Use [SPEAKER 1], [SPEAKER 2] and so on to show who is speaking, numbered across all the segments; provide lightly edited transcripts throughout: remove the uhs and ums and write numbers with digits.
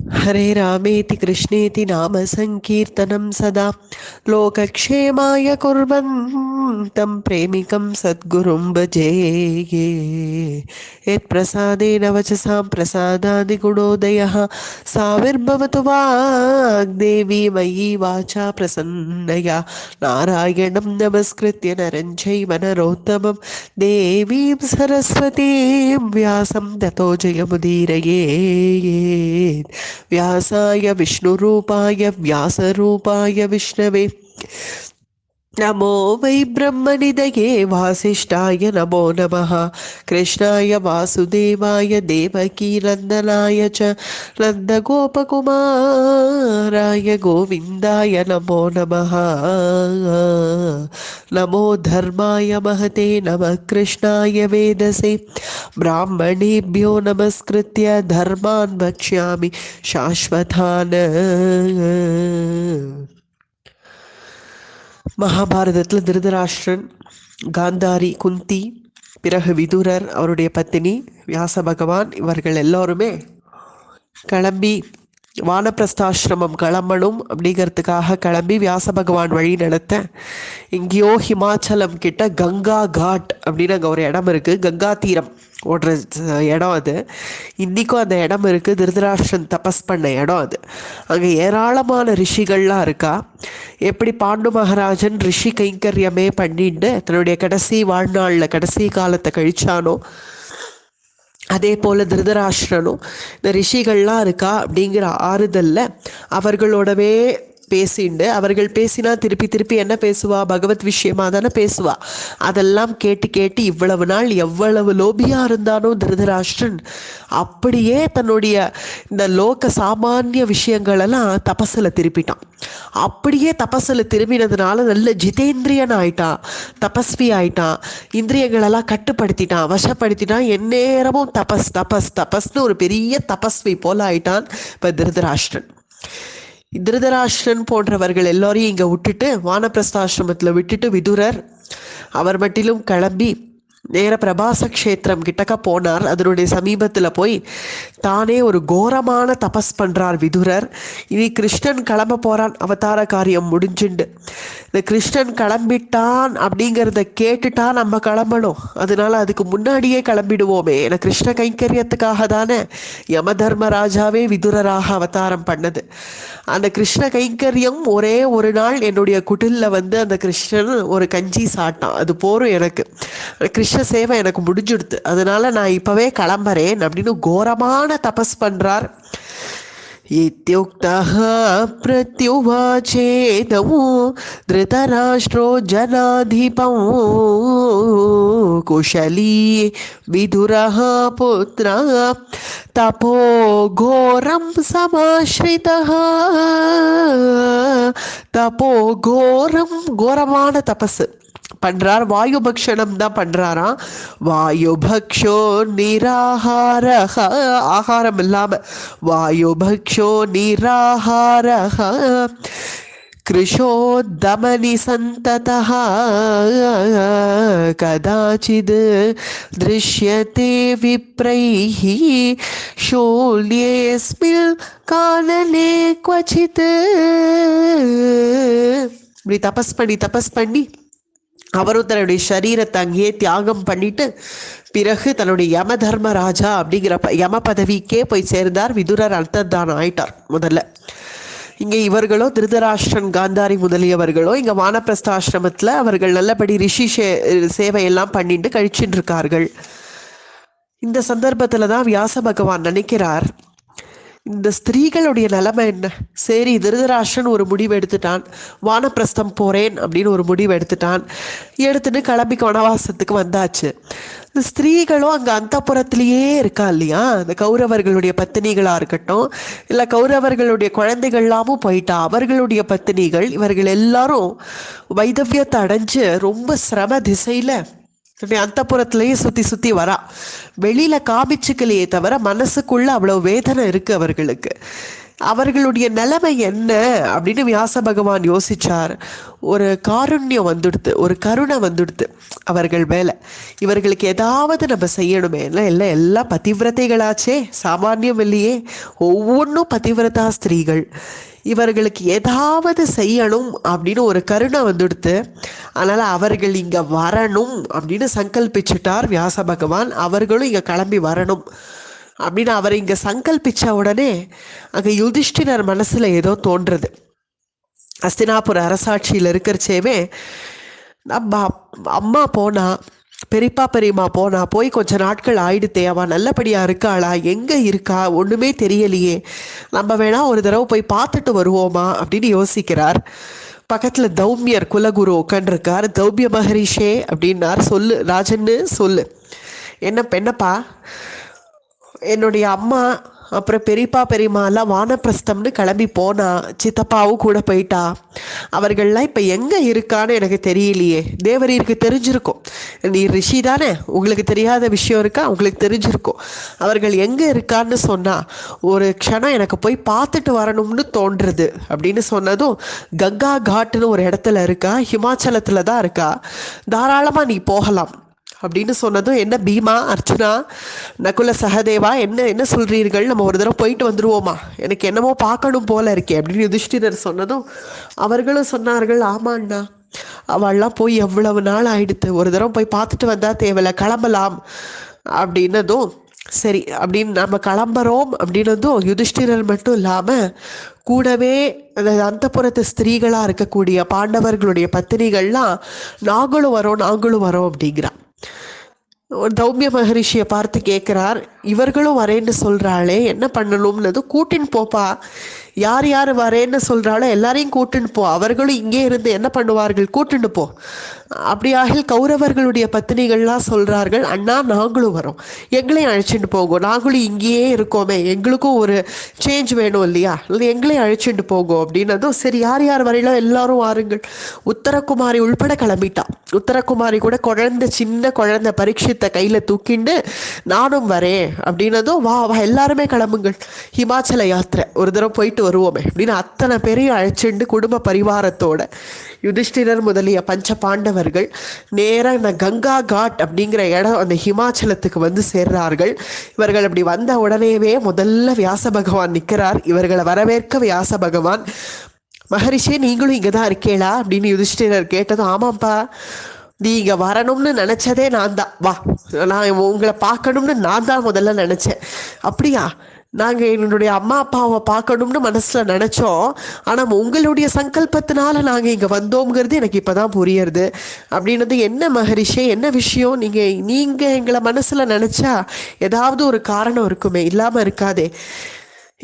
[SPEAKER 1] हरे रामेति कृष्णेति नाम संकीर्तनं सदा लोकक्षेमाय कुर्वन्तं प्रेमिकं सद्गुरुं भजे। यत्प्रसादेन वचसां प्रसादादिगुणोदयः साविर्भवतु वाग्देवी मयि वाचा प्रसन्नया नारायणं नमस्कृत्य नरं चैव नरोत्तमं देवीं सरस्वतीं व्यासं ततो जयमुदीरयेत्। व्यासाय विष्णुरूपाय व्यासरूपाय विष्णवे नमो वै ब्रह्मनिधये वासिष्ठाय नमो नमः। कृष्णाय वासुदेवाय देवकीनन्दनाय च नन्दगोपकुमाराय गोविन्दाय नमो नमः। नमो धर्माय महते नमः कृष्णाय वेदसे ब्राह्मणेभ्यो नमस्कृत्य धर्मान् वक्ष्यामि शाश्वतान्। மகாபாரதத்தில் திருதராஷ்டிரன், காந்தாரி, குந்தி, பிறகு விதுரர், அவருடைய பத்தினி, வியாச பகவான் இவர்கள் எல்லோருமே கிளம்பி வானப்பிரஸ்தாசிரமம் கிளம்பணும் அப்படிங்கிறதுக்காக கிளம்பி வியாச பகவான் வழி நடத்த எங்கேயோ ஹிமாச்சலம் கிட்ட கங்கா காட் அப்படின்னு அங்கே ஒரு இடம் இருக்குது. கங்கா தீரம் ஓடுற இடம் அது. இன்றைக்கும் அந்த இடம் இருக்குது. திருதராஷ்டிரன் தபஸ் பண்ண இடம் அது. அங்கே ஏராளமான ரிஷிகள்லாம் இருக்கா. எப்படி பாண்டு மகாராஜன் ரிஷி கைங்கரியமே பண்ணிட்டு தன்னுடைய கடைசி வாழ்நாளில் கடைசி காலத்தை கழிச்சானோ, அதே போல் திருதராஷ்டிரனும் இந்த ரிஷிகள்லாம் இருக்கா அப்படிங்கிற ஆறுதலில் அவர்களோடவே பேசிண்டு, அவர்கள் பேசினா திருப்பி திருப்பி என்ன பேசுவா, பகவத் விஷயமாக தானே பேசுவா. அதெல்லாம் கேட்டு கேட்டு இவ்வளவு நாள் எவ்வளவு லோபியாக இருந்தானோ திருதராஷ்டிரன், அப்படியே தன்னுடைய இந்த லோக சாமானிய விஷயங்களெல்லாம் தபஸில் திருப்பிட்டான். அப்படியே தபஸில் திரும்பினதுனால நல்ல ஜிதேந்திரியன் ஆயிட்டான், தபஸ்வி ஆயிட்டான், இந்திரியங்களெல்லாம் கட்டுப்படுத்திட்டான், வசப்படுத்திட்டான். எந்நேரமும் தபஸ் தபஸ் தபஸ்னு ஒரு பெரிய தபஸ்வி போல ஆயிட்டான் இப்போ திருதராஷ்டிரன். திருதராஷ்டிரன் போன்றவர்கள் எல்லோரையும் இங்கே விட்டுட்டு வானப்பிரஸ்தாசிரமத்தில் விட்டுட்டு விதுரர் அவர் மட்டிலும் கிளம்பி நேர பிரபாச க்ஷேத்திரம் கிட்டக்க போனார். அதனுடைய சமீபத்தில் போய் தானே ஒரு கோரமான தபஸ் பண்ணுறார் விதுரர். இனி கிருஷ்ணன் கிளம்ப போகிறான், அவதார காரியம் முடிஞ்சுண்டு. இந்த கிருஷ்ணன் கிளம்பிட்டான் அப்படிங்கிறத கேட்டுட்டா நம்ம கிளம்பணும். அதனால அதுக்கு முன்னாடியே கிளம்பிடுவோமே. ஏன்னா கிருஷ்ண கைங்கரியத்துக்காக தானே யம தர்மராஜாவே விதுரராக அவதாரம் பண்ணது. அந்த கிருஷ்ண கைங்கரியம் ஒரே ஒரு நாள் என்னுடைய குட்டிலில் வந்து அந்த கிருஷ்ணன் ஒரு கஞ்சி சாட்டான், அது போரும் எனக்கு. கிருஷ்ண சேவை எனக்கு முடிஞ்சுடுது, அதனால நான் இப்பவே கிளம்புறேன் அப்படின்னு கோரமான தபஸ் பண்றார். इत्युक्तः प्रत्युवाचेदमु धृतराष्ट्रो जनाधिपं कुशली विदुरः पुत्र तपो घोरं समाश्रितः. तपो घोरं घोरமான தபஸ் பண்றார். வாயு பக்ஷணம் தான் பண்றாராம். வாயு பக்ஷோ நிராகாரஹ, ஆகாரம் இல்லாம வாயு பக்ஷோ நிராகாரஹ கிருஷோத்தமனி சந்ததஹ கதாச்சித் திருஷ்யதே விப்ரைஹி ஷூல்யேஸ்மில் கானலே க்வசித். இப்படி தபஸ் பண்ணி அவரும் தன்னுடைய சரீரத்தை அங்கேயே தியாகம் பண்ணிட்டு பிறகு தன்னுடைய யம தர்மராஜா அப்படிங்கிற யம பதவிக்கே போய் சேர்ந்தார். விதுரர் அந்தர்தானம் ஆயிட்டார் முதல்ல. இங்கே இவர்களோ திருதராஷ்டிரன், காந்தாரி முதலியவர்களோ இங்கே வானப்பிரஸ்தாசிரமத்தில் அவர்கள் நல்லபடி ரிஷி சேவையெல்லாம் பண்ணிட்டு கழிச்சுட்டு இருக்கார்கள். இந்த சந்தர்ப்பத்தில் தான் வியாச பகவான் நினைக்கிறார், இந்த ஸ்திரீகளுடைய நிலைமை என்ன? சரி, திருதராஷ்டிரன் ஒரு முடிவு எடுத்துட்டான், வானப்பிரஸ்தம் போகிறேன் அப்படின்னு ஒரு முடிவு எடுத்துட்டு கிளம்பி வனவாசத்துக்கு வந்தாச்சு. இந்த ஸ்திரீகளும் அங்கே அந்தப்புறத்திலேயே இருக்கா இல்லையா? இந்த கௌரவர்களுடைய பத்தினிகளாக இருக்கட்டும், இல்லை கௌரவர்களுடைய குழந்தைகள்லாமும் போயிட்டா, அவர்களுடைய பத்தினிகள், இவர்கள் எல்லாரும் வைதவியத்தை அடைஞ்சு ரொம்ப சிரம திசையில் அந்தப்புறத்திலேயே சுற்றி வரா. வெளியில் காமிச்சுக்கலையே தவிர மனசுக்குள்ள அவ்வளோ வேதனை இருக்குது அவர்களுக்கு. அவர்களுடைய நிலைமை என்ன அப்படின்னு வியாச பகவான் யோசிச்சார். ஒரு காருண்யம் வந்துடுது, ஒரு கருணை வந்துடுது அவர்கள் மேலே. இவர்களுக்கு ஏதாவது நம்ம செய்யணுமே, எல்லாம் பதிவிரதைகளாச்சே, சாமானியம் இல்லையே, ஒவ்வொன்றும் பதிவிரதா ஸ்திரீகள், இவர்களுக்கு ஏதாவது செய்யணும் அப்படின்னு ஒரு கருணை வந்துடுத்து. அதனால் அவர்கள் இங்கே வரணும் அப்படின்னு சங்கல்பிச்சுட்டார் வியாச பகவான். அவர்களும் இங்கே கிளம்பி வரணும் அப்படின்னு அவர் இங்கே சங்கல்பிச்ச உடனே அங்கே யுதிஷ்டிரர் மனசில் ஏதோ தோன்றுறது. அஸ்தினாபுர அரசாட்சியில் இருக்கிறச்சேவே நம்ம அம்மா போனா, பெரியப்பா பெரியம்மா போனா, போய் கொஞ்ச நாட்கள் ஆயிடுத்தே, அவள் நல்லபடியாக இருக்காளா, எங்கே இருக்கா, ஒன்றுமே தெரியலையே, நம்ம வேணா ஒரு தடவை போய் பார்த்துட்டு வருவோமா அப்படின்னு யோசிக்கிறார். பக்கத்தில் தௌமியர் குலகுரு உட்காண்டிருக்கார். தௌமிய மகரிஷே அப்படின்னார். சொல்லு ராஜன்னு, சொல்லு. என்னப்பா, என்னுடைய அம்மா அப்புறம் பெரியப்பா பெரியம்மாலாம் வானப்பிரஸ்தம்னு கிளம்பி போனா, சித்தப்பாவும் கூட போயிட்டா. அவர்கள்லாம் இப்போ எங்கே இருக்கான்னு எனக்கு தெரியலையே. தேவரீருக்கு தெரிஞ்சிருக்கும், நீ ரிஷி தானே, உங்களுக்கு தெரியாத விஷயம் இருக்கா, உங்களுக்கு தெரிஞ்சிருக்கும். அவர்கள் எங்கே இருக்கான்னு சொன்னால் ஒரு க்ஷணம் எனக்கு போய் பார்த்துட்டு வரணும்னு தோன்றுறது அப்படின்னு சொன்னதும், கங்கா காட்டுன்னு ஒரு இடத்துல இருக்கா, ஹிமாச்சலத்தில் தான் இருக்கா, தாராளமாக நீ போகலாம் அப்படின்னு சொன்னதும், என்ன பீமா, அர்ச்சுனா, நகுல சகதேவா, என்ன சொல்கிறீர்கள், நம்ம ஒரு தடவை போயிட்டு வந்துடுவோமா, எனக்கு என்னமோ பார்க்கணும் போல இருக்கே அப்படின்னு யுதிஷ்டிரர் சொன்னதும் அவர்களும் சொன்னார்கள், ஆமாண்ணா, அவள்லாம் போய் எவ்வளவு நாள் ஆயிடுத்து, ஒரு தடவை போய் பார்த்துட்டு வந்தால் தேவையில்ல, கிளம்பலாம் அப்படின்னதும், சரி அப்படின்னு நம்ம கிளம்புறோம் அப்படின்னதும், யுதிஷ்டிரர் மட்டும் இல்லாமல் கூடவே அந்த அந்தப்புறத்து ஸ்திரீகளாக இருக்கக்கூடிய பாண்டவர்களுடைய பத்தினிகள்லாம் நாங்களும் வரோம் அப்படிங்கிறான். தௌமிய மகரிஷியை பார்த்து கேட்குறார், இவர்களும் வரேன்னு சொல்கிறாளே, என்ன பண்ணணும்னது, கூட்டின்னு போப்பா, யார் யார் வரேன்னு சொல்கிறாளோ எல்லாரையும் கூட்டுன்னு போ, அவர்களும் இங்கே இருந்து என்ன பண்ணுவார்கள், கூட்டுன்னு போ. அப்படியாக கௌரவர்களுடைய பத்தினிகள்லாம் சொல்கிறார்கள், அண்ணா நாங்களும் வரோம், எங்களையும் அழைச்சிட்டு போகும், நாங்களும் இங்கேயே இருக்கோமே, எங்களுக்கும் ஒரு சேஞ்ச் வேணும் இல்லையா, எங்களையும் அழைச்சிட்டு போகும் அப்படின்னதும், சரி யார் யார் வரையிலும் எல்லாரும் வாருங்கள். உத்தரகுமாரி உள்பட கிளம்பிட்டான். உத்தரகுமாரி கூட சின்ன குழந்தை பரீட்சித்தை கையில் தூக்கிண்டு நானும் வரேன் அப்படின்னதும், வா வா எல்லாருமே கிளம்புங்கள், ஹிமாச்சல யாத்திரை ஒரு தடவை போயிட்டு வருவோமே அப்படின்னு அத்தனை பேரையும் அழைச்சிண்டு குடும்ப பரிவாரத்தோட யுதிஷ்டிரர் முதலிய பஞ்ச பாண்டவர்கள் நேராக கங்கா காட் அப்படிங்கிற இடம் அந்த ஹிமாச்சலத்துக்கு வந்து சேர்றார்கள். இவர்கள் அப்படி வந்த உடனேவே முதல்ல வியாச பகவான் நிற்கிறார். இவர்களை வரவேற்க வியாச பகவான், மகரிஷே நீங்களும் இங்கே தான் இருக்கேளா அப்படின்னு யுதிஷ்டிரர் கேட்டதும், ஆமாப்பா, நீ இங்கே வரணும்னு நினச்சதே நான் தான், வா, நான் உங்களை பார்க்கணும்னு நான் தான் முதல்ல நினச்சேன். அப்படியா, நாங்கள் என்னுடைய அம்மா அப்பாவை பார்க்கணும்னு மனசில் நினச்சோம், ஆனால் உங்களுடைய சங்கல்பத்தினால நாங்கள் இங்கே வந்தோங்கிறது எனக்கு இப்போ தான் புரியுறது அப்படின்னது. என்ன மகரிஷே, என்ன விஷயம், நீங்கள் எங்களை மனசில் நினச்சா ஏதாவது ஒரு காரணம் இருக்குமே, இல்லாமல் இருக்காதே,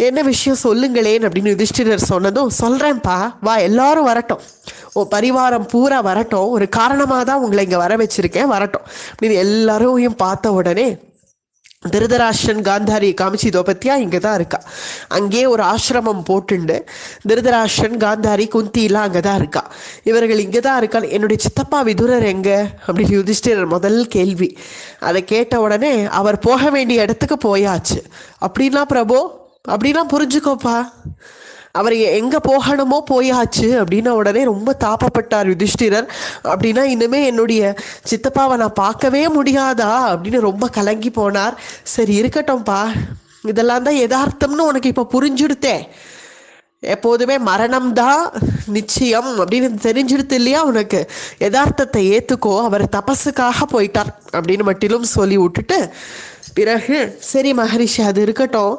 [SPEAKER 1] என்ன விஷயம் சொல்லுங்களேன் அப்படின்னு யுதிஷ்டிரர் சொன்னதும், சொல்கிறேன்ப்பா, வா எல்லாரும் வரட்டும், பரிவாரம் பூரா வரட்டும், ஒரு காரணமாக தான் உங்களை இங்கே வர வச்சிருக்கேன், வரட்டும் அப்படின்னு எல்லாரையும் பார்த்த உடனே திருதராஷ்டிரன் காந்தாரி காமிச்சிதோ பத்தியா, இங்கே தான் இருக்கா, அங்கே ஒரு ஆசிரமம் போட்டுண்டு திருதராஷ்டிரன் காந்தாரி குந்திலாம் அங்கே தான் இருக்கா, இவர்கள் இங்கே தான் இருக்கா, என்னுடைய சித்தப்பா விதுரர் எங்கே அப்படின்னு யுதிஷ்டிரர் முதல் கேள்வி. அதை கேட்ட உடனே, அவர் போக வேண்டிய இடத்துக்கு போயாச்சு. அப்படின்னா பிரபு, அப்படின்னா புரிஞ்சுக்கோப்பா, அவர் எங்கே போகணுமோ போயாச்சு அப்படின்னா உடனே ரொம்ப தாப்பப்பட்டார் யுதிஷ்டிரர். அப்படின்னா இனிமே என்னுடைய சித்தப்பாவை நான் பார்க்கவே முடியாதா அப்படின்னு ரொம்ப கலங்கி போனார். சரி இருக்கட்டும்ப்பா, இதெல்லாம் தான் யதார்த்தம்னு உனக்கு இப்போ புரிஞ்சுடுத்தே, எப்போதுமே மரணம்தான் நிச்சயம் அப்படின்னு தெரிஞ்சிடுத்து இல்லையா உனக்கு, யதார்த்தத்தை ஏற்றுக்கோ, அவர் தபஸுக்காக போயிட்டார் அப்படின்னு மட்டிலும் சொல்லி விட்டுட்டு பிறகு, சரி மகரிஷி அது இருக்கட்டும்,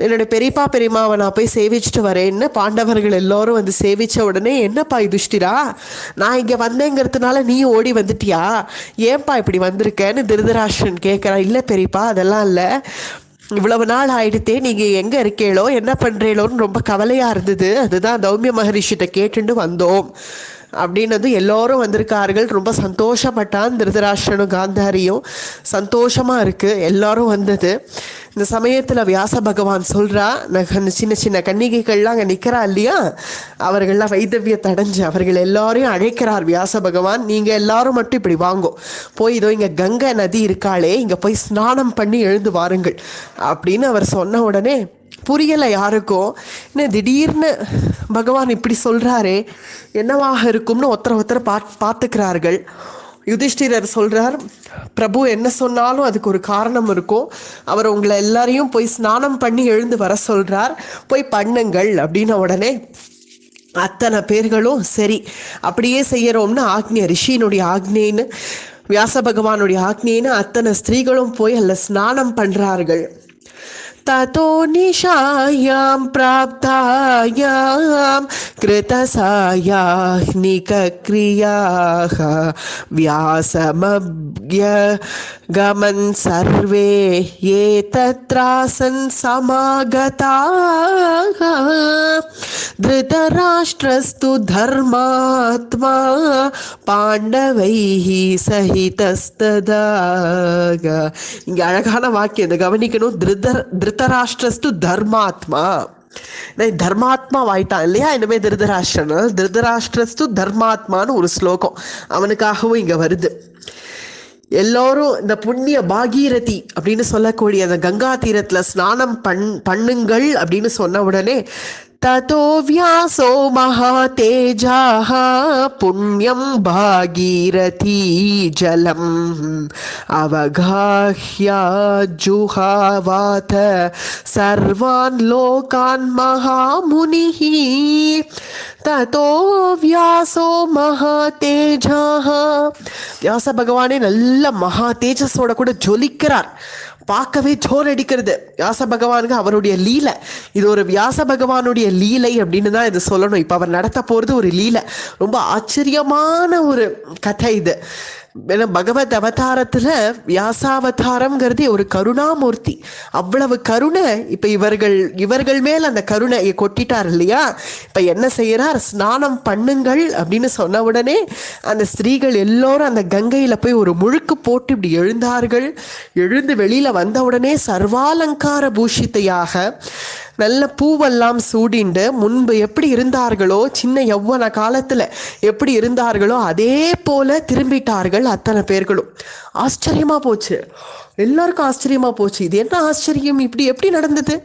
[SPEAKER 1] என்னோட பெரியப்பா பெரியம்மாவை நான் போய் சேவிச்சுட்டு வரேன்னு பாண்டவர்கள் எல்லோரும் வந்து சேவித்த உடனே, என்னப்பா யுதிஷ்டிரா, நான் இங்கே வந்தேங்கிறதுனால நீ ஓடி வந்துட்டியா, ஏன்பா இப்படி வந்திருக்கேன்னு திருதராஷ்டிரன் கேட்குறா. இல்லை பெரியப்பா, அதெல்லாம் இல்லை, இவ்வளவு நாள் ஆயிடுத்தே, நீங்கள் எங்கே இருக்கேளோ என்ன பண்ணுறீங்களோன்னு ரொம்ப கவலையாக இருந்தது, அதுதான் தௌமிய மகரிஷிட்ட கேட்டுட்டு வந்தோம் அப்படின்னது. எல்லோரும் வந்திருக்கார்கள், ரொம்ப சந்தோஷப்பட்டான் திருதராஷ்டிரனும் காந்தாரியும், சந்தோஷமாக இருக்குது எல்லாரும் வந்தது. இந்த சமயத்தில் வியாச பகவான் சொல்கிறா, சின்ன சின்ன கன்னிகைகள்லாம் அங்கே நிற்கிறா இல்லையா, அவர்கள்லாம் வைதவியத்தை அடைஞ்சு அவர்கள் எல்லாரையும் அழைக்கிறார் வியாச பகவான், நீங்கள் எல்லாரும் மட்டும் இப்படி வாங்கோ, போய் இதோ இங்கே கங்கை நதி இருக்காளே, இங்கே போய் ஸ்நானம் பண்ணி எழுந்து வாருங்கள் அப்படின்னு அவர் சொன்ன உடனே புரியலை யாருக்கும். என்ன திடீர்னு பகவான் இப்படி சொல்கிறாரே, என்னவாக இருக்கும்னு ஒருத்தர் பார்த்துக்கிறார்கள். யுதிஷ்டிரர் சொல்கிறார், பிரபு என்ன சொன்னாலும் அதுக்கு ஒரு காரணம் இருக்கும். அவர் உங்களை எல்லாரையும் போய் ஸ்நானம் பண்ணி எழுந்து வர சொல்கிறார், போய் பண்ணுங்கள் அப்படின்ன உடனே அத்தனை பேர்களும் சரி அப்படியே செய்யறோம்னு ஆக்ஞை, ரிஷியினுடைய ஆக்ஞைன்னு, வியாச பகவானுடைய ஆக்ஞைன்னு அத்தனை ஸ்திரீகளும் போய் அல்ல ஸ்நானம் பண்ணுறார்கள். ततो निशायां प्राप्तायां कृतसायाह्निकक्रियाः व्यासमभ्यगमन् सर्वे ये तत्रासन् समागताः धृतराष्ट्रस्तु धर्मात्मा पाण्डवैः सहितस्तदा. இங்க அழகான வாக்கியம், இதை கவனிக்கணும். திருதராஷ்டிரஸ்து தர்மாத்மா, தர்மாத்மா வாயிட்டான் இல்லையா, இனிமே திருதராஷ்டிரன். திருதராஷ்டிரஸ்து தர்மாத்மான்னு ஒரு ஸ்லோகம் அவனுக்காகவும் இங்க வருது. எல்லோரும் இந்த புண்ணிய பாகீரதி அப்படின்னு சொல்லக்கூடிய அந்த கங்கா தீரத்துல ஸ்நானம் பண்ணுங்கள் அப்படின்னு சொன்ன உடனே ततो व्यासो महातेजाः पुण्यं भागीरथी जलम् अवगाह्य जुहावात सर्वान् लोकान् महामुनिः. ततो व्यासो महातेजाः, வியாச பகவானே நல்ல மகா தேஜஸோட கூட ஜொலிக்கிறார். பார்க்கவே ஜோர் அடிக்கிறது வியாச பகவானுக்கு அவருடைய லீலை. இது ஒரு வியாச பகவானுடைய லீலை அப்படின்னு தான் இது சொல்லணும். இப்போ அவர் நடத்த போகிறது ஒரு லீலை, ரொம்ப ஆச்சரியமான ஒரு கதை இது. ஏன்னா பகவத் அவதாரத்தில் வியாசாவதாரம்ங்கிறது ஒரு கருணாமூர்த்தி. அவ்வளவு கருணை இப்போ இவர்கள் மேல் அந்த கருணையை கொட்டிட்டார் இல்லையா. இப்போ என்ன செய்யறார், ஸ்நானம் பண்ணுங்கள் அப்படின்னு சொன்ன உடனே அந்த ஸ்திரீகள் எல்லோரும் அந்த கங்கையில் போய் ஒரு முழுக்கு போட்டு இப்படி எழுந்தார்கள். எழுந்து வெளியில் வந்த உடனே சர்வாலங்கார பூஷித்தையாக நல்ல பூவெல்லாம் சூடிண்டு முன்பு எப்படி இருந்தார்களோ, சின்ன யௌவன காலத்தில் எப்படி இருந்தார்களோ அதே போல திரும்பிட்டார்கள் அத்தனை பேர்களும். ஆச்சரியமா போச்சு, எல்லாருக்கும் ஆச்சரியமா போச்சு. இது என்ன ஆச்சரியம், இப்படி எப்படி நடந்தது?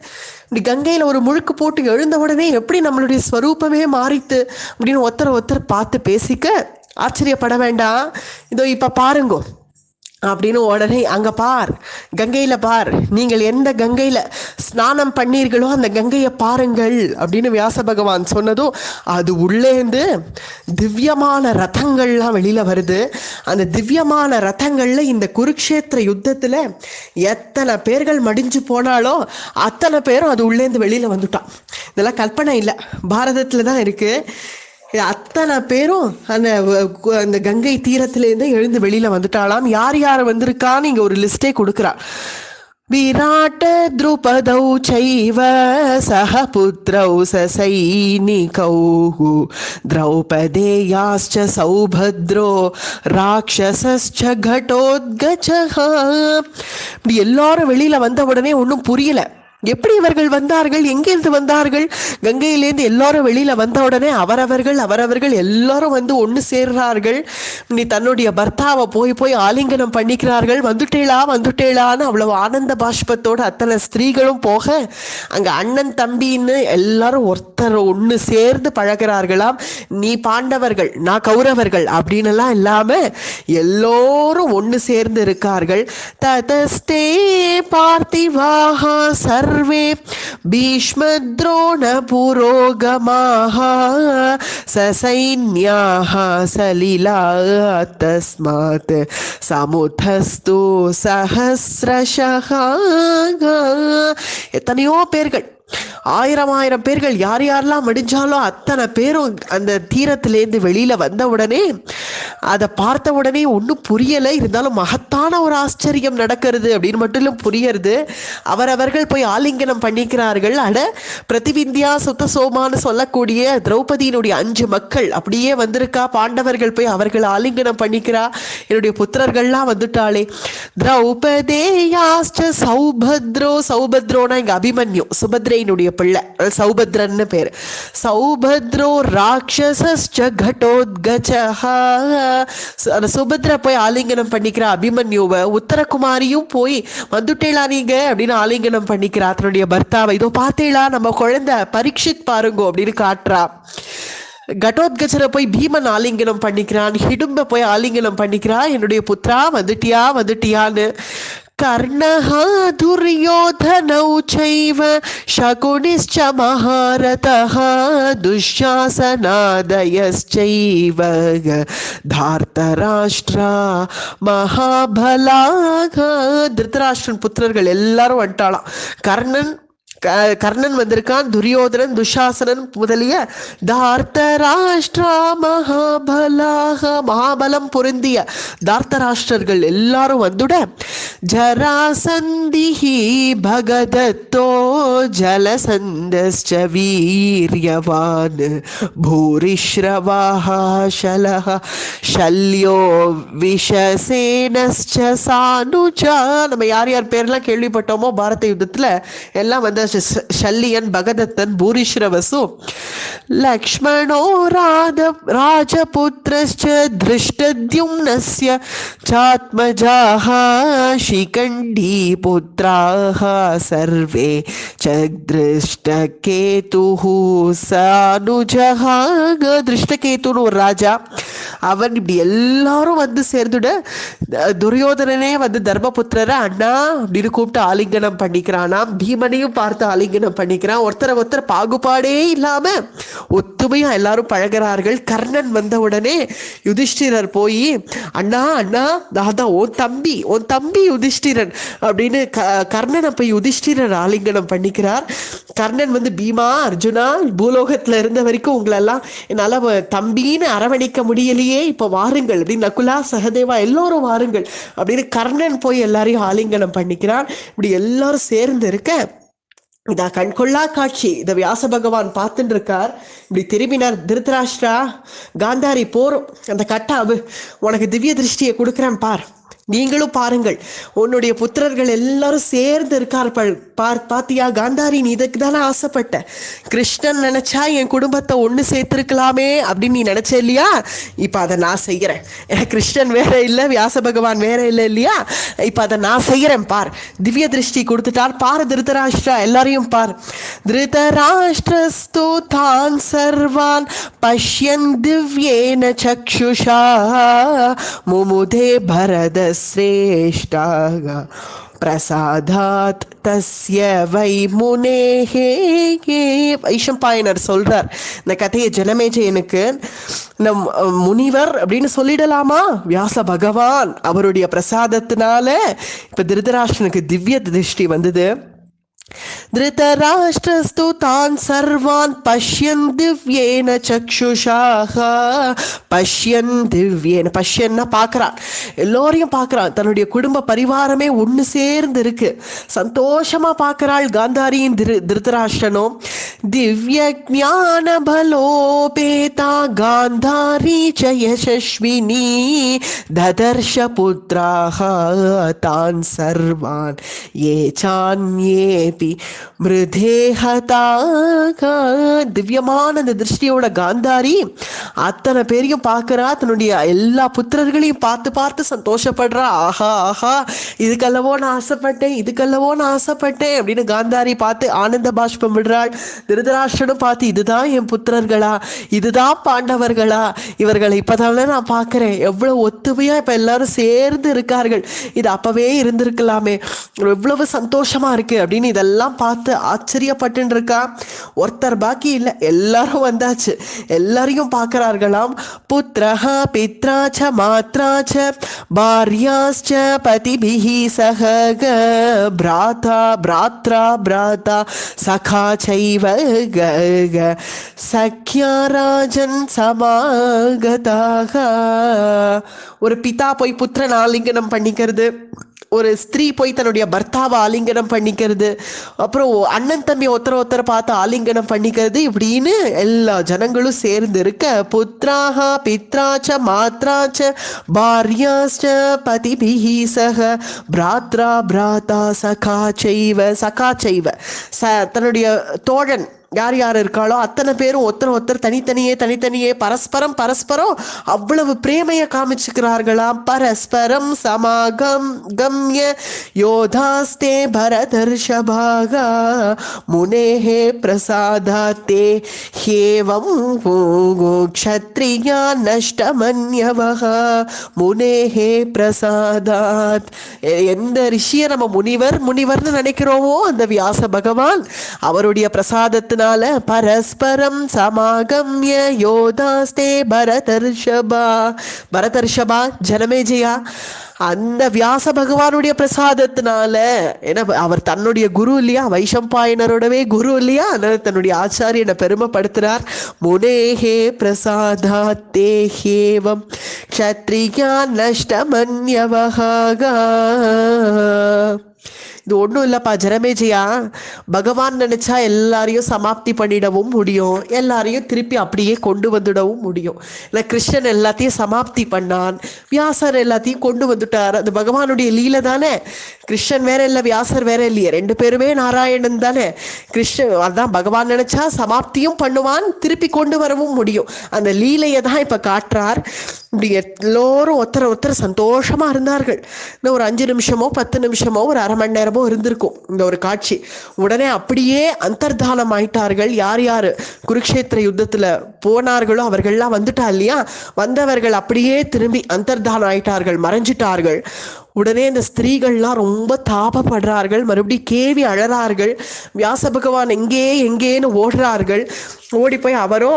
[SPEAKER 1] இப்படி கங்கையில் ஒரு முழுக்கு போட்டு எழுந்த உடனே எப்படி நம்மளுடைய ஸ்வரூபமே மாறித்து அப்படின்னு ஒருத்தர் பார்த்து பேசிக்க ஆச்சரியப்பட வேண்டாம். இதோ இப்போ பாருங்கோ அப்படின்னு உடனே அங்கே பார், கங்கையில் பார், நீங்கள் எந்த கங்கையில் ஸ்நானம் பண்ணீர்களோ அந்த கங்கையை பாருங்கள் அப்படின்னு வியாச பகவான் சொன்னதும் அது உள்ளேந்து திவ்யமான ரதங்கள்லாம் வெளியில் வருது. அந்த திவ்யமான ரதங்களில் இந்த குருக்ஷேத்திர யுத்தத்தில் எத்தனை பேர்கள் மடிஞ்சு போனாலோ அத்தனை பேரும் அது உள்ளேந்து வெளியில் வந்துட்டான். இதெல்லாம் கற்பனை இல்லை, பாரதத்தில் தான் இருக்குது. அத்தனை பேரும் அந்த கங்கை தீரத்திலேருந்து எழுந்து வெளியில வந்துட்டாலாம். யார் வந்திருக்கான்னு இங்க ஒரு லிஸ்டே கொடுக்குறா. விராட்ட த்ருபதௌ சைவ சஹ புத்ரௌ சசைனிகௌ திரௌபதேயாஸ்ச சௌபத்ரோ ராட்சசஸ்ச கடோத்கச்சஹ. இப்படி எல்லாரும் வெளியில வந்த உடனே ஒன்றும் புரியல, எப்படி இவர்கள் வந்தார்கள், எங்கிருந்து வந்தார்கள்? கங்கையிலேருந்து எல்லாரும் வெளியில வந்த உடனே அவரவர்கள் எல்லாரும் வந்து ஒன்று சேர்றார்கள். நீ தன்னுடைய பர்த்தாவை போய் ஆலிங்கனம் பண்ணிக்கிறார்கள். வந்துட்டேளான்னு அவ்வளவு ஆனந்த பாஷ்பத்தோடு அத்தனை ஸ்திரீகளும் போக அங்க அண்ணன் தம்பின்னு எல்லாரும் ஒருத்தர் ஒன்று சேர்ந்து பழகிறார்களாம். நீ பாண்டவர்கள், நான் கௌரவர்கள் அப்படின்னு எல்லாம் இல்லாம எல்லோரும் ஒன்று சேர்ந்து இருக்கார்கள். ததஸ்தே பார்த்திவாஹா सर्वे भीष्मद्रोण पुरोगमाः ससैन्याः सलिला तस्मात् समुद्धस्तु सहस्रशः. எத்தனையோ பேர்கள், ஆயிரம் பேர்கள், யாரெல்லாம் மடிஞ்சாலும் அத்தனை பேரும் அந்த தீரத்திலேருந்து வெளியில வந்த உடனே அதை பார்த்த உடனே ஒன்றும் புரியலை. இருந்தாலும் மகத்தான ஒரு ஆச்சரியம் நடக்கிறது அப்படின்னு மட்டும் புரியறது. அவரவர்கள் போய் ஆலிங்கனம் பண்ணிக்கிறார்கள். பிரதிவிந்தியா சுத்த சோமான்னு சொல்லக்கூடிய திரௌபதியினுடைய 5 மக்கள் அப்படியே வந்திருக்கா. பாண்டவர்கள் போய் அவர்கள் ஆலிங்கனம் பண்ணிக்கிறா. என்னுடைய புத்திரர்கள்லாம் வந்துட்டாளே. திரௌபதேயாஸ்ச சௌபத்ரோனா இங்க அபிமன்யு, சுபத்ரை கைகேயினுடைய பிள்ளை, சௌபத்ரன்னு பேர். சௌபத்ரோ ராட்சசஸ்ச கடோத்கஜஹ. அந்த சுபத்ரா போய் ஆலிங்கனம் பண்ணிக்கிறா அபிமன்யுவை. உத்தரகுமாரியும் போய் வந்துட்டேளா நீங்க அப்படின்னு ஆலிங்கனம் பண்ணிக்கிறா தன்னுடைய பர்த்தாவை. இதோ பார்த்தேளா நம்ம குழந்தை பரீட்சித் பாருங்கோ அப்படின்னு காட்டுறா. கடோத்கஜரை போய் பீமன் ஆலிங்கனம் பண்ணிக்கிறான். ஹிடும்ப போய் ஆலிங்கனம் பண்ணிக்கிறா, என்னுடைய புத்ரா வந்துட்டியா வந்துட்டியான்னு. கர்ணஹா துரியோதனௌ சைவ சகுனிஸ்ச மகாரதஹ துஷ்சாசனாதயஸ்சைவ தார்த்தராஷ்டிரா மகாபலாக. திருதராஷ்டிரன் புத்திரர்கள் எல்லாரும் வந்துட்டாளாம். கர்ணன் வந்திருக்கான், துரியோதனன், துஷாசனன் முதலிய தார்த்தராஷ்டிரா மகாபலாக, மகாபலம் பொருந்திய தார்த்தராஷ்டிரர்கள் எல்லாரும் வந்துட ஜராசந்திஹி பகதத்தோ ஜலசந்தஸ்ச வீரியவான் பூரிஸ்ரவாஹ ஷலஹ ஷல்யோ விஷசேனஸ்ச சானுஜா. நம்ம யார் யார் பேர்லாம் கேள்விப்பட்டோமோ பாரத யுத்தத்துல எல்லாம் வந்து ஷல்லியன், பகதத்தன், பூரிஸ்ரவசு, லக்ஷ்மணோ ராஜபுத்திரஸ்ச திருஷ்டத்யும்னஸ்ய சாத்மஜாஹ ஷிகண்டி புத்ராஹ சர்வே ச திருஷ்டகேதுஹு சானுஜஹ. திருஷ்டகேதுன்னு ஒரு ராஜா, அவன் இப்படி எல்லாரும் வந்து சேர்ந்துட துரியோதனனே வந்து தர்மபுத்திரரை அண்ணா அப்படின்னு கூப்பிட்டு ஆலிங்கனம் பண்ணிக்கிறானாம். பீமனையும் பார்த்து ஆலிங்கனம் பண்ணிக்கிறான். ஒருத்தர் பாகுபாடே இல்லாம ஒத்துமையா எல்லாரும் பழகிறார்கள். கர்ணன் வந்த உடனே யுதிஷ்டிரர் போய் அண்ணா அண்ணா நான் உன் தம்பி யுதிஷ்டிரன் அப்படின்னு கர்ணனை போய் யுதிஷ்டிரர் ஆலிங்கனம் பண்ணிக்கிறார். கர்ணன் வந்து பீமா அர்ஜுனா, பூலோகத்துல இருந்த வரைக்கும் உங்களெல்லாம் என்னால தம்பின்னு அரவணைக்க முடியலையே, இப்ப வாருங்கள் அப்படின்னு நகுலா சகதேவா எல்லாரும் வாருங்கள் அப்படின்னு கர்ணன் போய் எல்லாரையும் ஆலிங்கனம் பண்ணிக்கிறான். இப்படி எல்லாரும் சேர்ந்து இருக்க இதா கண்கொள்ளா காட்சி. இதை வியாச பகவான் பார்த்துட்டு இருக்கார். இப்படி திரும்பினார். திருதராஷ்டிரா, காந்தாரி போறோம், அந்த கட்டாவு உனக்கு திவ்ய திருஷ்டியை கொடுக்குறேன் பார், நீங்களும் பாருங்கள். உன்னுடைய புத்திரர்கள் எல்லாரும் சேர்ந்து இருக்கார்கள் பாத்தியா காந்தாரி, நீ இதுக்கு தானே ஆசைப்பட்ட. கிருஷ்ணன் நினைச்சா என் குடும்பத்தை ஒண்ணு சேர்த்திருக்கலாமே அப்படின்னு நீ நினைச்ச இல்லையா? இப்ப அதை நான் செய்யறேன். கிருஷ்ணன் வேற இல்ல, வியாச பகவான் வேற இல்ல இல்லையா? இப்ப அதை நான் செய்யறேன் பார். திவ்ய திருஷ்டி கொடுத்துட்டார் பார். திருதராஷ்டிரா எல்லாரையும் பார். திருதராஷ்டிரஸ்து தான் சர்வான் பஷ்யன் திவ்யேன சக்ஷுஷா முமுதே பரத श्रेष्ठाः பிரசாதாத் தஸ்ய வை முனேஹே. வைஷம்பாயனர் சொல்றார் இந்த கதையை ஜனமேஜயனுக்கு. நம் முனிவர் அப்படின்னு சொல்லிடலாமா? வியாச பகவான் அவருடைய பிரசாதத்தினால இப்ப திருதராஷ்டிரனுக்கு திவ்ய திருஷ்டி வந்தது. திருதராஷ்டிரஸ்து தான் சர்வான் பஷ்யன் திவ்யேன சக்ஷுஷாஹ. பஷ்யன் திவ்யேன, பஷ்யன்னா பார்க்கறான், எல்லோரையும் பார்க்கறான். தன்னுடைய குடும்ப பரிவாரமே ஒன்று சேர்ந்து இருக்கு, சந்தோஷமா பார்க்கறாள் காந்தாரியின் திருதராஷ்டிரனும். திவ்ய ஞான பலோபேதா காந்தாரி ச யசஸ்வினி ததர்ஷ புத்ராஹ தான் சர்வான் ஏ சான்யே திவ்யமான அந்த திருஷ்டியோட காந்தாரி அத்தனை பேரையும் பார்க்கிறா. தன்னுடைய எல்லா புத்திரர்களையும் பார்த்து பார்த்து சந்தோஷப்படுறா. ஆஹா ஆஹா, இதுக்கல்லவோ நான் ஆசைப்பட்டேன், இதுக்கல்லவோ நான் ஆசைப்பட்டேன் அப்படின்னு காந்தாரி பார்த்து ஆனந்த பாஷ்பம் விடுறாள். திருதராஷ்டிரனும் பார்த்து இதுதான் என் புத்திரர்களா, இதுதான் பாண்டவர்களா, இவர்களை இப்பதானே நான் பார்க்கிறேன், எவ்வளவு ஒத்துமையா இப்ப எல்லாரும் சேர்ந்து இருக்கார்கள், இது அப்பவே இருந்திருக்கலாமே, எவ்வளவு சந்தோஷமா இருக்கு அப்படின்னு இதெல்லாம் பார்த்து ஆச்சரியப்பட்டு இருக்கா. ஒருத்தர் பாக்கி இல்லை, எல்லாரும் வந்தாச்சு, எல்லாரையும் பார்க்கிறார்களாம். புத்ரஹ பித்ராச்ச மாத்ராச்ச பாரியாச்ச பதிபிஹி சஹக பிராதா பிராத்ரா பிராதா சகா சைவ சக்யா ராஜன் சமாகதாக. ஒரு பிதா போய் புத்திரன் ஆலிங்கனம் பண்ணிக்கிறது, ஒரு ஸ்திரீ போய் தன்னுடைய பர்த்தாவை ஆலிங்கனம் பண்ணிக்கிறது, அப்புறம் அண்ணன் தம்பி ஒருத்தரை பார்த்து ஆலிங்கனம் பண்ணிக்கிறது, இப்படின்னு எல்லா ஜனங்களும் சேர்ந்து இருக்க புத்ராஹா பித்ராச்ச மாத்ராச்ச பாரியாச்ச பதிபிஹி சக பிராத்ரா பிராதா சகா செய்வ தன்னுடைய தோழன் யார் யார் இருக்காளோ அத்தனை பேரும் ஒருத்தர் தனித்தனியே பரஸ்பரம் அவ்வளவு பிரேமையை காமிச்சுக்கிறார்களாம். பரஸ்பரம் சமாகம் கம்ய யோதாஸ்தே பரதர்ஷபாகா முனேஹே பிரசாதாத்தே ஹேவம் க்ஷத்ரியா நஷ்டமன்யவஹ முனேஹே பிரசாதாத். எந்த ரிஷியை நம்ம முனிவர்னு நினைக்கிறோமோ அந்த வியாச பகவான் அவருடைய பிரசாதத்தினால பரஸ்பரம் சமாகம்ய யோதாஸ்தே பரதர்ஷபா ஜனமேஜயா, அந்த வியாச பகவானுடைய பிரசாதத்தினால, ஏன்னா அவர் தன்னுடைய குரு இல்லையா, வைஷம்பாயனரோடவே குரு இல்லையா, அதனால தன்னுடைய ஆச்சாரியனை பெருமைப்படுத்துறார். முனேஹே பிரசாதாத்தே ஹேவம் க்ஷத்ரியா நஷ்டமன்யவஹா. இது ஒன்றும் இல்லைப்பா ஜனமேஜயா, பகவான் நினைச்சா எல்லாரையும் சமாப்தி பண்ணிடவும் முடியும், எல்லாரையும் திருப்பி அப்படியே கொண்டு வந்துடவும் முடியும். இல்லை, கிருஷ்ணன் எல்லாத்தையும் சமாப்தி பண்ணான், வியாசர் எல்லாத்தையும் கொண்டு வந்துட்டார். அது பகவானுடைய லீலை தானே. கிருஷ்ணன் வேற இல்லை, வியாசர் வேற இல்லையே, ரெண்டு பேருமே நாராயணன் தானே. அதான் பகவான் நினைச்சா சமாப்தியும் பண்ணுவான், திருப்பி கொண்டு வரவும் முடியும். அந்த லீலையை தான் இப்ப காட்டுறார். இப்படி எல்லோரும் ஒருத்தர் சந்தோஷமா இருந்தார்கள். இன்னும் ஒரு 5 நிமிஷமோ 10 நிமிஷமோ ஒரு அரை மணி நேரமோ இருந்திருக்கும் இந்த ஒரு காட்சி. உடனே அப்படியே அந்தர்தானம் ஆயிட்டார்கள். யார் யார் குருக்ஷேத்திர யுத்தத்துல போனார்களோ அவர்கள்லாம் வந்துட்டா இல்லையா, வந்தவர்கள் அப்படியே திரும்பி அந்தர்தானம் ஆயிட்டார்கள், மறைஞ்சிட்டார்கள். உடனே இந்த ஸ்திரீகள்லாம் ரொம்ப தாபப்படுறார்கள், மறுபடியும் கேவி அழறார்கள். வியாச பகவான் எங்கேன்னு ஓடுறார்கள். ஓடி போய் அவரோ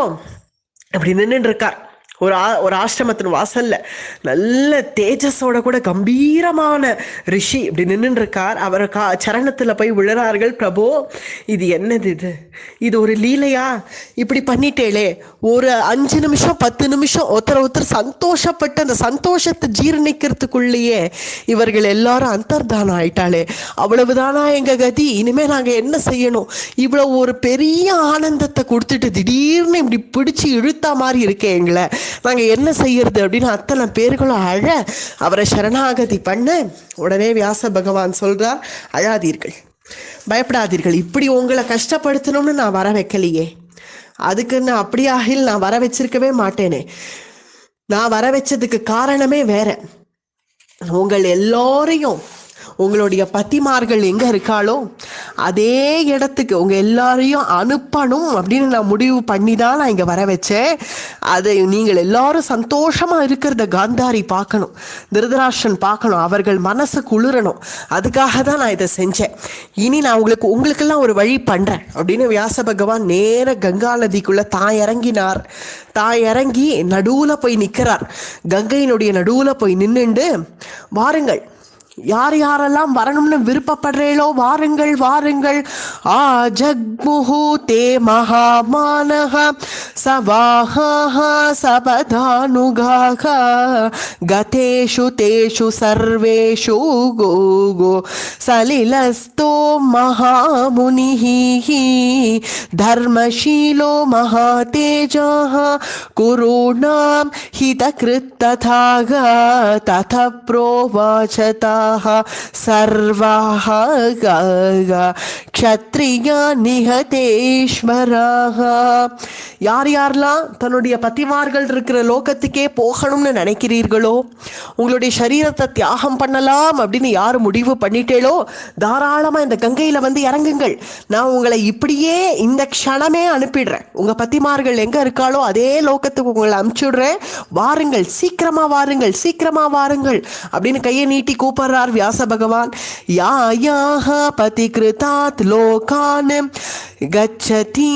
[SPEAKER 1] அப்படி நின்றுட்டு இருக்கார் ஒரு ஆசிரமத்தின் வாசல்ல. நல்ல தேஜஸோட கூட கம்பீரமான ரிஷி இப்படி நின்று இருக்கார். அவர் சரணத்துல போய் விழுறார்கள். பிரபு, இது என்னது? இது ஒரு லீலையா? இப்படி பண்ணிட்டேளே, ஒரு 5 நிமிஷம் 10 நிமிஷம் ஒருத்தர் சந்தோஷப்பட்டு அந்த சந்தோஷத்தை ஜீரணிக்கிறதுக்குள்ளேயே இவர்கள் எல்லாரும் அந்தர்தானம் ஆயிட்டாளே, அவ்வளவுதானா எங்க கதி? இனிமே நாங்க என்ன செய்யணும்? இவ்வளவு ஒரு பெரிய ஆனந்தத்தை கொடுத்துட்டு திடீர்னு இப்படி பிடிச்சி இழுத்தா மாதிரி இருக்கே எங்களை, நாங்க என்ன செய்யறது அப்படின்னு அத்தனை பேர்களும் அழ அவரை சரணாகதி பண்ண. உடனே வியாச பகவான் சொல்றார், அழாதீர்கள், பயப்படாதீர்கள், இப்படி உங்களை கஷ்டப்படுத்தணும்னு நான் வர வைக்கலையே, அதுக்குன்னு அப்படியாக நான் வர வச்சிருக்கவே மாட்டேனே. நான் வர வச்சதுக்கு காரணமே வேற. உங்கள் எல்லோரையும் உங்களுடைய பத்திமார்கள் எங்க இருக்காளோ அதே இடத்துக்கு உங்க எல்லாரையும் அனுப்பணும் அப்படின்னு நான் முடிவு பண்ணி தான் நான் இங்க வர வச்சேன். அதை நீங்கள் எல்லாரும் சந்தோஷமா இருக்கிறத காந்தாரி பார்க்கணும், திருதராஷ்டிரன் பார்க்கணும், அவர்கள் மனசு குளிரணும். அதுக்காக தான் நான் இதை செஞ்சேன். இனி நான் உங்களுக்கெல்லாம் ஒரு வழி பண்றேன் அப்படின்னு வியாச பகவான் நேர கங்கா நதிக்குள்ள தான் இறங்கினார். தான் இறங்கி நடுவுல போய் நிற்கிறார். கங்கையினுடைய நடுவுல போய் நின்னுண்டு, வாருங்கள், யார் யாரெல்லாம் வரணும்னு விருப்பப்படுறீங்களோ வாருங்கள் வாருங்கள். ஆ ஜக்முஹு தே மகாமானஹ சவாஹாஹ சபதானுகாஹ கதேஷு தேஷு சர்வேஷு கோ சலிலஸ்தோ மகாமுனிஹி தர்மசீலோ மகாதேஜாஹ குருணாம் ஹிதக்ருத்ததாக தத ப்ரோவாசதா சர்வாஹ க்ஷத்ரியா நிஹதேஸ்வராஹ. யார் யாரெல்லாம் தன்னுடைய பத்திமார்கள் இருக்கிற லோகத்துக்கே போகணும்னு நினைக்கிறீர்களோ, உங்களுடைய சரீரத்தை தியாகம் பண்ணலாம் அப்படின்னு யார் முடிவு பண்ணிட்டேளோ, தாராளமா இந்த கங்கையில வந்து இறங்குங்கள். நான் உங்களை இப்படியே இந்த க்ஷணமே அனுப்பிடுறேன். உங்க பத்திமார்கள் எங்க இருக்காளோ அதே லோகத்துக்கு உங்களை அனுப்பிச்சுடுறேன். வாருங்கள், சீக்கிரமா வாருங்கள், சீக்கிரமா வாருங்கள் அப்படின்னு கையை நீட்டி கூப்பிடுறார் வியாச பகவான். யாயாக பதிகிருதாத் லோகான் கச்சதி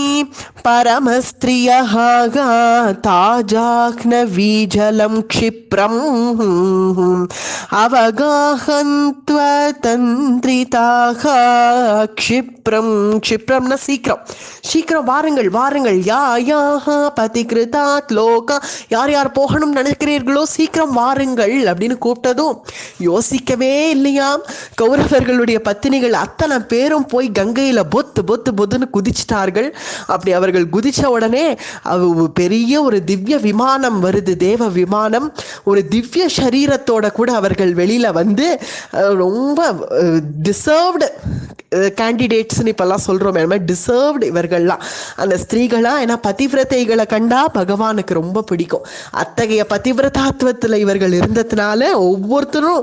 [SPEAKER 1] பரமஸ்திரீ प्रियः ताजाह्नवीजलं क्षिप्रम् அவகாஹந்த்வதந்திரிதாக க்ஷிப்ரம். க்ஷிப்ரம்னா சீக்கிரம், சீக்கிரம் வாருங்கள் வாருங்கள். யா யாக பதிகிருதாத் லோகா, யார் யார் போகணும்னு நினைக்கிறீர்களோ சீக்கிரம் வாருங்கள் அப்படின்னு கூப்பிட்டதும் யோசிக்கவே இல்லையாம். கௌரவர்களுடைய பத்தினிகள் அத்தனை பேரும் போய் கங்கையில பொத்து பொத்து பொத்துன்னு குதிச்சிட்டார்கள். அப்படி அவர்கள் குதிச்ச உடனே பெரிய ஒரு திவ்ய விமானம் வருது, தேவ விமானம். ஒரு திவ்ய சரீரத்தோட கூட அவர்கள் வெளியில வந்து ரொம்ப டிசர்வ்டு கேண்டிடேட்ஸ்ன்னு இப்பெல்லாம் சொல்றோம், டிசர்வ்டு இவர்கள்லாம் அந்த ஸ்திரீகளாம். ஏன்னா பதிவிரதைகளை கண்டா பகவானுக்கு ரொம்ப பிடிக்கும். அத்தகைய பதிவிரதாத்துவத்தில் இவர்கள் இருந்ததுனால ஒவ்வொருத்தரும்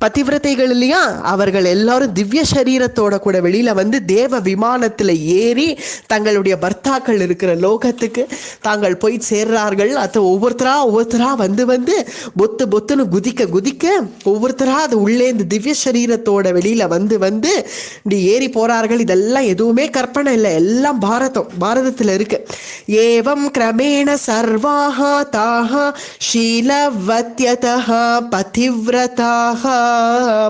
[SPEAKER 1] பதிவிரதைகள் இல்லையா, அவர்கள் எல்லாரும் திவ்ய சரீரத்தோட கூட வெளியில வந்து தேவ விமானத்தில் ஏறி தங்களுடைய பர்த்தாக்கள் இருக்கிற லோகத்துக்கு தாங்கள் போய் சேர்றார்கள். அது ஒவ்வொருத்தரா வந்து வந்து பொத்து பொத்துன்னு குதிக்க குதிக்க ஒவ்வொருத்தரா அது உள்ளே இந்த திவ்ய சரீரத்தோட வெளியில வந்து வந்து இப்படி ஏறி போறார்கள். இதெல்லாம் எதுவுமே கற்பனை இல்லை, எல்லாம் பாரதத்தில் இருக்கு. ஏவம் கிரமேண சர்வாஹா தாஹா ஷீலவத்யதஹ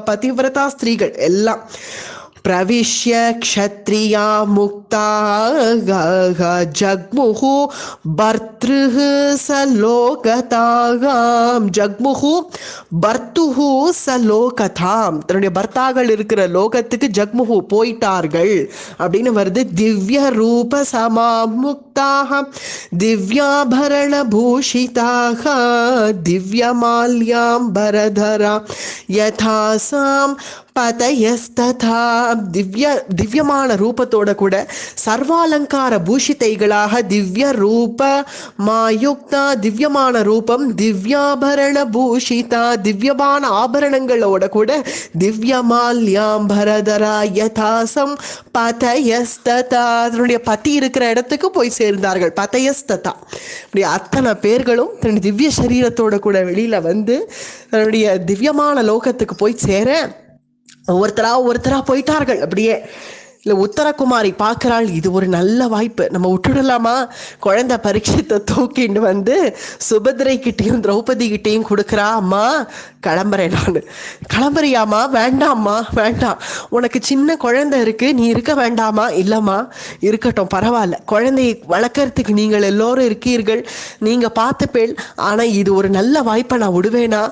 [SPEAKER 1] பதிவிரதா ஸ்திரீகள் எல்லாம் பிரவிஷ்ய க்ஷத்ரியா முக்தாக ஜக்முஹு பர்த்ருஹு சலோகதாகாம். ஜக்முஹு பர்த்துஹு சலோகதாம், தன்னுடைய பர்த்தாக்கள் இருக்கிற லோகத்துக்கு ஜக்முஹு போயிட்டார்கள் அப்படின்னு வருது. திவ்ய ரூப சமாமுக்தாக திவ்யாபரண பூஷிதாக திவ்யமால்யாம்பரதரா யதாசாம் பதயஸ்ததா. திவ்யமான ரூபத்தோட கூட சர்வாலங்கார பூஷிதைகளாக திவ்ய ரூப மாயுக்தா, திவ்யமான ரூபம், திவ்யாபரண பூஷிதா, திவ்யமான ஆபரணங்களோட கூட திவ்யமால்யாம்பரதரா யதாசம் பதயஸ்ததா, அதனுடைய பதி இருக்கிற இடத்துக்கு போய் சேர்ந்தார்கள். பதயஸ்ததா, இப்படி அத்தனை பேர்களும் தன்னுடைய திவ்ய சரீரத்தோட கூட வெளியில வந்து தன்னுடைய திவ்யமான லோகத்துக்கு போய் சேர ஒவ்வொருத்தரா போயிட்டார்கள். அப்படியே இல்லை, உத்தரகுமாரி பார்க்குறாள், இது ஒரு நல்ல வாய்ப்பு, நம்ம விட்டுடலாமா? குழந்தை பரீட்சித்தை தூக்கிட்டு வந்து சுபத்ரை கிட்டேயும் திரௌபதி கிட்டேயும் கொடுக்குறா. அம்மா கிளம்புறேன் நான். கிளம்புறியாம்மா? வேண்டாம்மா வேண்டாம், உனக்கு சின்ன குழந்தை இருக்கு, நீ இருக்க வேண்டாமா? இல்லைம்மா இருக்கட்டும், பரவாயில்ல, குழந்தையை வளர்க்கறதுக்கு நீங்கள் எல்லோரும் இருக்கீர்கள், நீங்கள் பார்த்துப்பேள். ஆனால் இது ஒரு நல்ல வாய்ப்பை நான் விடுவேனா?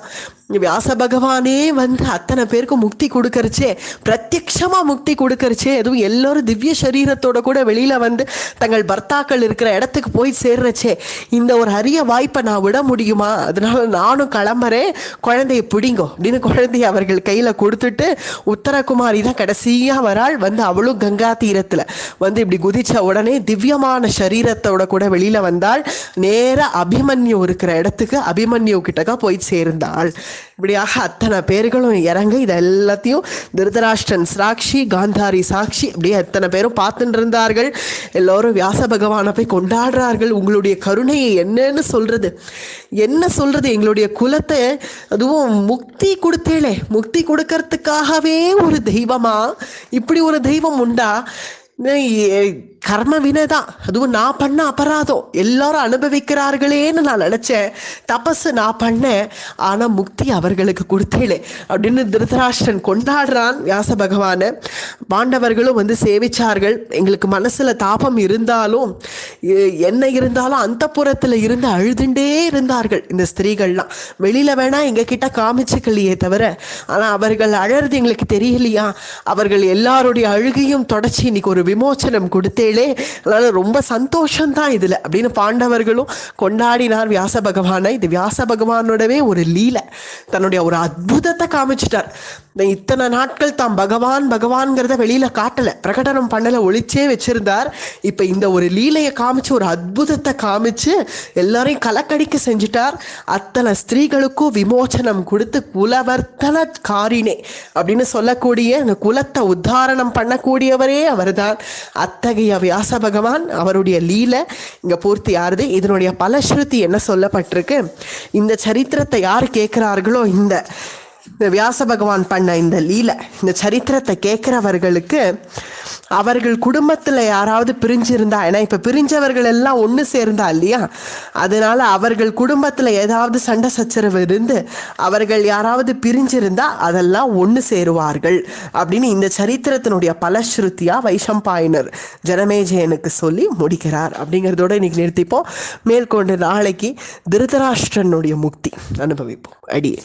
[SPEAKER 1] வியாச பகவானே வந்து அத்தனை பேருக்கு முக்தி கொடுக்கறச்சே, பிரத்யக்ஷமா முக்தி கொடுக்கறச்சே, எதுவும் எல்லாரும் திவ்ய சரீரத்தோட கூட வெளியில வந்து தங்கள் பர்த்தாக்கள் இருக்கிற இடத்துக்கு போய் சேர்றச்சே, இந்த ஒரு அரிய வாய்ப்பை நான் விட முடியுமா? அதனால நானும் கிளம்புறேன், குழந்தைய பிடிங்கோ அப்படின்னு குழந்தைய அவர்கள் கையில கொடுத்துட்டு உத்தரகுமாரி தான் கடைசியா வராள். வந்து அவளும் கங்கா தீரத்துல வந்து இப்படி குதிச்ச உடனே திவ்யமான சரீரத்தோட கூட வெளியில வந்தாள். நேர அபிமன்யு இருக்கிற இடத்துக்கு அபிமன்யு கிட்டக்கா போய் சேர்ந்தாள். இப்படியாக அத்தனை பேர்களும் இறங்க இது எல்லாத்தையும் திருதராஷ்டிரன் சாட்சி, காந்தாரி சாட்சி, அப்படியே அத்தனை பேரும் பார்த்துட்டு இருந்தார்கள். எல்லோரும் வியாச பகவானை போய் கொண்டாடுறார்கள். உங்களுடைய கருணையை என்னன்னு சொல்றது, என்ன சொல்றது, எங்களுடைய குலத்தை அதுவும் முக்தி கொடுத்தேளே, முக்தி கொடுக்கறதுக்காகவே ஒரு தெய்வமா? இப்படி ஒரு தெய்வம் உண்டா? கர்ம வினைதான், அதுவும் நான் பண்ண அபராதம் எல்லாரும் அனுபவிக்கிறார்களேன்னு நான் நினைச்சேன். தபசு நான் பண்ணேன், ஆனா முக்தி அவர்களுக்கு கொடுத்தேளே அப்படின்னு திருதராஷ்டிரன் கொண்டாடுறான் வியாச பகவானை. பாண்டவர்களும் வந்து சேவிச்சார்கள். எங்களுக்கு மனசுல தாபம் இருந்தாலும் என்ன இருந்தாலும் அந்த புறத்துல இருந்து அழுதுண்டே இருந்தார்கள் இந்த ஸ்திரீகள்லாம். வெளியில வேணா எங்க கிட்ட காமிச்சுக்கலையே தவிர, ஆனா அவர்கள் அழறது எங்களுக்கு தெரியலையா? அவர்கள் எல்லாருடைய அழுகையும் தொடச்சி இன்னைக்கு ஒரு விமோச்சனம் கொடுத்தே. அதனால ரொம்ப சந்தோஷம்தான் இதுல அப்படின்னு பாண்டவர்களும் கொண்டாடினார் வியாச பகவானை. இது வியாச பகவானோடவே ஒரு லீலை, தன்னுடைய ஒரு அற்புதத்தை காமிச்சிட்டார். இத்தனை நாட்கள் தாம் பகவான்ங்கிறத வெளியில காட்டல, பிரகடனம் பண்ணல, ஒளிச்சே வச்சிருந்தார். இப்ப இந்த ஒரு லீலையை காமிச்சு, ஒரு அற்புதத்தை காமிச்சு எல்லாரையும் கலக்கடிக்க செஞ்சிட்டார். அத்தனை ஸ்திரீகளுக்கும் விமோச்சனம் கொடுத்து குலவர்த்தன காரினே அப்படின்னு சொல்லக்கூடிய அந்த குலத்தை உத்தாரணம் பண்ணக்கூடியவரே அவர்தான். அத்தகைய வியாச பகவான், அவருடைய லீலை இங்க பூர்த்தி ஆறுது. இதனுடைய பலஸ்ருதி என்ன சொல்லப்பட்டிருக்கு, இந்த சரித்திரத்தை யார் கேட்கிறார்களோ, இந்த இந்த வியாச பகவான் பண்ண இந்த லீலை, இந்த சரித்திரத்தை கேட்குறவர்களுக்கு அவர்கள் குடும்பத்தில் யாராவது பிரிஞ்சிருந்தா, ஏன்னா இப்போ பிரிஞ்சவர்கள் எல்லாம் ஒன்று சேர்ந்தா இல்லையா, அதனால அவர்கள் குடும்பத்தில் ஏதாவது சண்டை சச்சரவு இருந்து அவர்கள் யாராவது பிரிஞ்சிருந்தா அதெல்லாம் ஒன்று சேருவார்கள் அப்படின்னு இந்த சரித்திரத்தினுடைய பலஸ்ருதியா வைஷம்பாயனர் ஜனமேஜயனுக்கு சொல்லி முடிக்கிறார். அப்படிங்கிறதோட இன்னைக்கு நிறுத்திப்போம். மேற்கொண்டு நாளைக்கு திருதராஷ்டிரனுடைய முக்தி அனுபவிப்போம். அடியே.